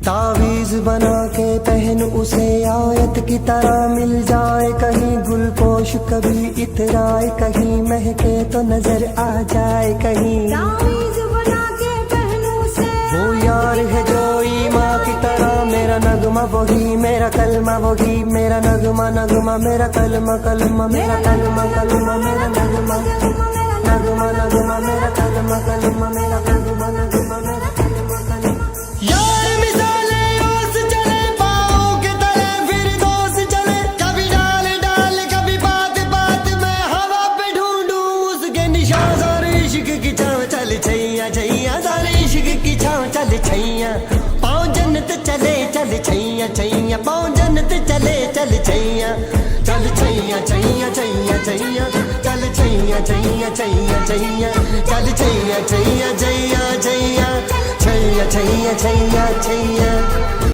तावीज बना के पहन उसे आयत की तरह मिल जाए, कहीं गुलपोश कभी इतराए, कहीं महके तो नजर आ जाए, कहीं तावीज बना के पहन उसे वो यार है जो ईमा की तरह, मेरा नगमा वही मेरा कलमा वही, मेरा नगमा नगमा मेरा कलमा कलमा, मेरा कलमा कलमा मेरा नगमा नगमा नगमा मेरा कलमा कलमा, मेरा नगमा नगमा मेरा कलमा कलमा। यार मिसाले ओस चले पाँव के तले, फिर दोस्त चले, कभी डाल डाल कभी बात बात में हवा पे ढूंढूं उसके निशान, सारे इश्क की छाँव चल छैया छैया, सारे इश्क की छाँव चल छैया, पाँव जन्नत चले चल छैया छैया, पाँव जन्नत चले चल छैया, चल छैया छैया छैया छैया, चल छैया छैया छैया छैया, चल छैया छैया छैया छैया, छैया छैया छैया छैया।